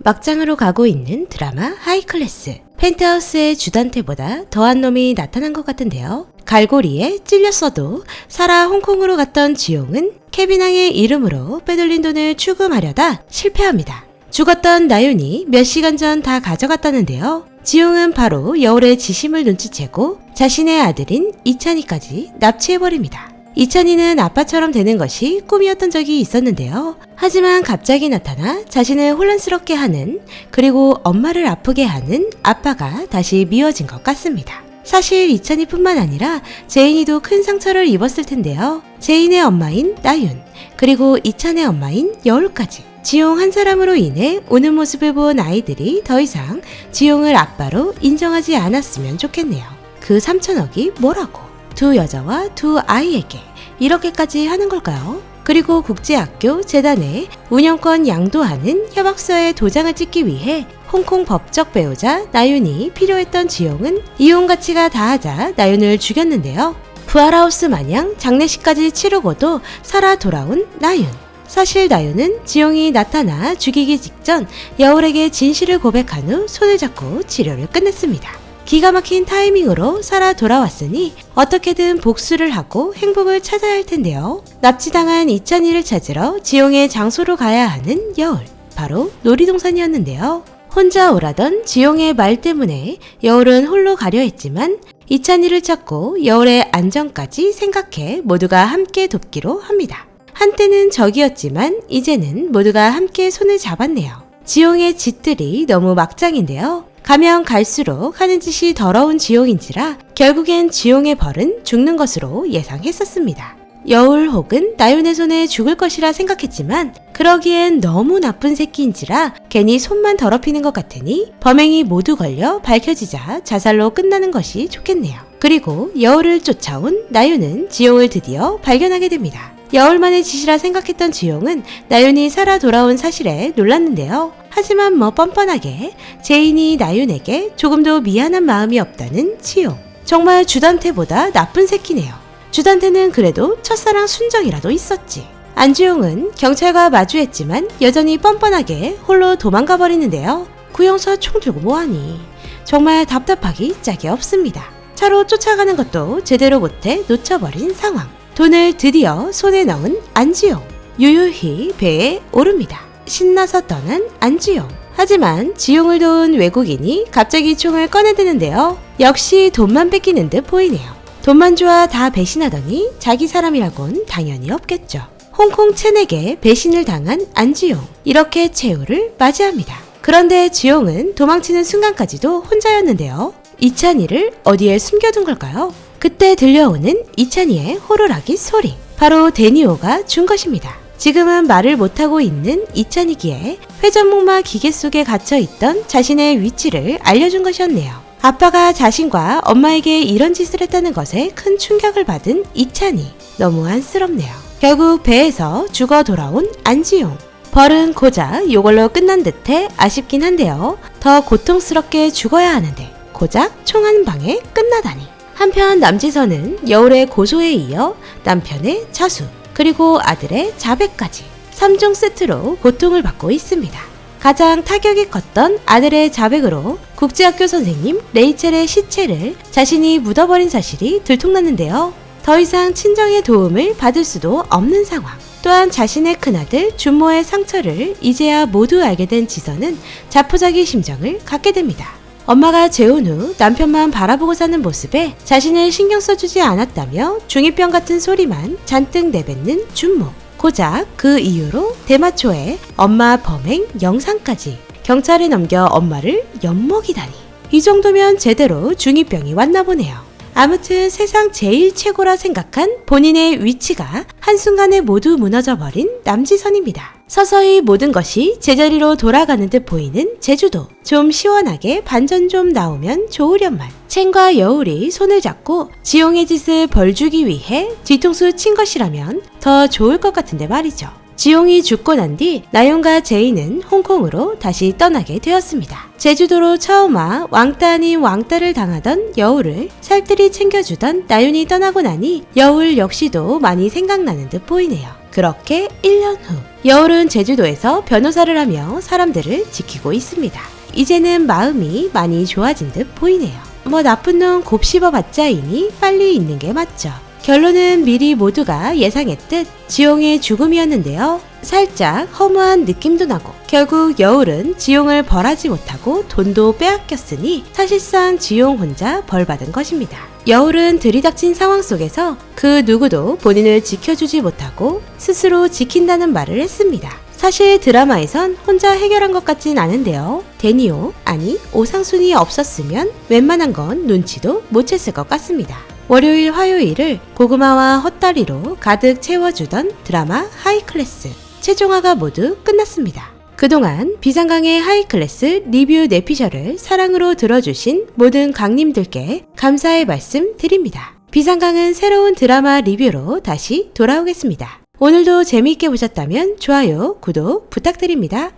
막장으로 가고 있는 드라마 하이클래스. 펜트하우스의 주단태보다 더한 놈이 나타난 것 같은데요. 갈고리에 찔렸어도 살아 홍콩으로 갔던 지용은 케빈왕의 이름으로 빼돌린 돈을 추금하려다 실패합니다. 죽었던 나윤이 몇 시간 전 다 가져갔다는데요. 지용은 바로 여울의 지심을 눈치채고 자신의 아들인 이찬이까지 납치해버립니다. 이찬이는 아빠처럼 되는 것이 꿈이었던 적이 있었는데요. 하지만 갑자기 나타나 자신을 혼란스럽게 하는, 그리고 엄마를 아프게 하는 아빠가 다시 미워진 것 같습니다. 사실 이찬이뿐만 아니라 제인이도 큰 상처를 입었을 텐데요. 제인의 엄마인 나윤, 그리고 이찬의 엄마인 여울까지. 지용 한 사람으로 인해 우는 모습을 본 아이들이 더 이상 지용을 아빠로 인정하지 않았으면 좋겠네요. 그 3천억이 뭐라고? 두 여자와 두 아이에게 이렇게까지 하는 걸까요? 그리고 국제학교 재단에 운영권 양도하는 협약서에 도장을 찍기 위해 홍콩 법적 배우자 나윤이 필요했던 지용은 이혼 가치가 다하자 나윤을 죽였는데요. 부활하우스 마냥 장례식까지 치르고도 살아 돌아온 나윤. 사실 나윤은 지용이 나타나 죽이기 직전 여울에게 진실을 고백한 후 손을 잡고 치료를 끝냈습니다. 기가 막힌 타이밍으로 살아 돌아왔으니 어떻게든 복수를 하고 행복을 찾아야 할 텐데요. 납치당한 이찬이를 찾으러 지용의 장소로 가야 하는 여울. 바로 놀이동산이었는데요. 혼자 오라던 지용의 말 때문에 여울은 홀로 가려 했지만 이찬이를 찾고 여울의 안전까지 생각해 모두가 함께 돕기로 합니다. 한때는 적이었지만 이제는 모두가 함께 손을 잡았네요. 지용의 짓들이 너무 막장인데요. 가면 갈수록 하는 짓이 더러운 지용인지라 결국엔 지용의 벌은 죽는 것으로 예상했었습니다. 여울 혹은 나윤의 손에 죽을 것이라 생각했지만 그러기엔 너무 나쁜 새끼인지라 괜히 손만 더럽히는 것 같으니 범행이 모두 걸려 밝혀지자 자살로 끝나는 것이 좋겠네요. 그리고 여울을 쫓아온 나윤은 지용을 드디어 발견하게 됩니다. 여울만의 짓이라 생각했던 지용은 나윤이 살아 돌아온 사실에 놀랐는데요. 하지만 뻔뻔하게 제인이 나윤에게 조금도 미안한 마음이 없다는 지용. 정말 주단태보다 나쁜 새끼네요. 주단태는 그래도 첫사랑 순정이라도 있었지. 안주용은 경찰과 마주했지만 여전히 뻔뻔하게 홀로 도망가 버리는데요. 구형사 총 들고 뭐하니? 정말 답답하기 짝이 없습니다. 차로 쫓아가는 것도 제대로 못해 놓쳐버린 상황. 돈을 드디어 손에 넣은 안지용. 유유히 배에 오릅니다. 신나서 떠난 안지용. 하지만 지용을 도운 외국인이 갑자기 총을 꺼내드는데요. 역시 돈만 뺏기는 듯 보이네요. 돈만 좋아 다 배신하더니 자기 사람이라곤 당연히 없겠죠. 홍콩 첸에게 배신을 당한 안지용. 이렇게 최후를 맞이합니다. 그런데 지용은 도망치는 순간까지도 혼자였는데요. 이찬이를 어디에 숨겨둔 걸까요? 그때 들려오는 이찬이의 호루라기 소리. 바로 데니오가 준 것입니다. 지금은 말을 못하고 있는 이찬이기에 회전목마 기계 속에 갇혀있던 자신의 위치를 알려준 것이었네요. 아빠가 자신과 엄마에게 이런 짓을 했다는 것에 큰 충격을 받은 이찬이. 너무 안쓰럽네요. 결국 배에서 죽어 돌아온 안지용. 벌은 고작 이걸로 끝난 듯해 아쉽긴 한데요. 더 고통스럽게 죽어야 하는데 고작 총 한 방에 끝나다니. 한편 남지선은 여울의 고소에 이어 남편의 자수, 그리고 아들의 자백까지 3종 세트로 고통을 받고 있습니다. 가장 타격이 컸던 아들의 자백으로 국제학교 선생님 레이첼의 시체를 자신이 묻어버린 사실이 들통났는데요. 더 이상 친정의 도움을 받을 수도 없는 상황. 또한 자신의 큰아들 준모의 상처를 이제야 모두 알게 된 지선은 자포자기 심정을 갖게 됩니다. 엄마가 재혼 후 남편만 바라보고 사는 모습에 자신을 신경 써주지 않았다며 중2병 같은 소리만 잔뜩 내뱉는 준모. 고작 그 이유로 대마초에 엄마 범행 영상까지 경찰에 넘겨 엄마를 엿먹이다니. 이 정도면 제대로 중2병이 왔나 보네요. 아무튼 세상 제일 최고라 생각한 본인의 위치가 한순간에 모두 무너져버린 남지선입니다. 서서히 모든 것이 제자리로 돌아가는 듯 보이는 제주도. 좀 시원하게 반전 좀 나오면 좋으련만. 첸과 여울이 손을 잡고 지용의 짓을 벌주기 위해 뒤통수 친 것이라면 더 좋을 것 같은데 말이죠. 지용이 죽고 난 뒤 나윤과 제이는 홍콩으로 다시 떠나게 되었습니다. 제주도로 처음 와 왕따 아닌 왕따를 당하던 여울을 살뜰히 챙겨주던 나윤이 떠나고 나니 여울 역시도 많이 생각나는 듯 보이네요. 그렇게 1년 후 여울은 제주도에서 변호사를 하며 사람들을 지키고 있습니다. 이제는 마음이 많이 좋아진 듯 보이네요. 뭐 나쁜 놈 곱씹어봤자이니 빨리 있는 게 맞죠. 결론은 미리 모두가 예상했듯 지용의 죽음이었는데요. 살짝 허무한 느낌도 나고 결국 여울은 지용을 벌하지 못하고 돈도 빼앗겼으니 사실상 지용 혼자 벌받은 것입니다. 여울은 들이닥친 상황 속에서 그 누구도 본인을 지켜주지 못하고 스스로 지킨다는 말을 했습니다. 사실 드라마에선 혼자 해결한 것 같진 않은데요. 데니오, 아니 오상순이 없었으면 웬만한 건 눈치도 못 챘을 것 같습니다. 월요일, 화요일을 고구마와 헛다리로 가득 채워주던 드라마 하이클래스. 최종화가 모두 끝났습니다. 그동안 비상강의 하이클래스 리뷰 내피셜을 사랑으로 들어주신 모든 강님들께 감사의 말씀 드립니다. 비상강은 새로운 드라마 리뷰로 다시 돌아오겠습니다. 오늘도 재미있게 보셨다면 좋아요, 구독 부탁드립니다.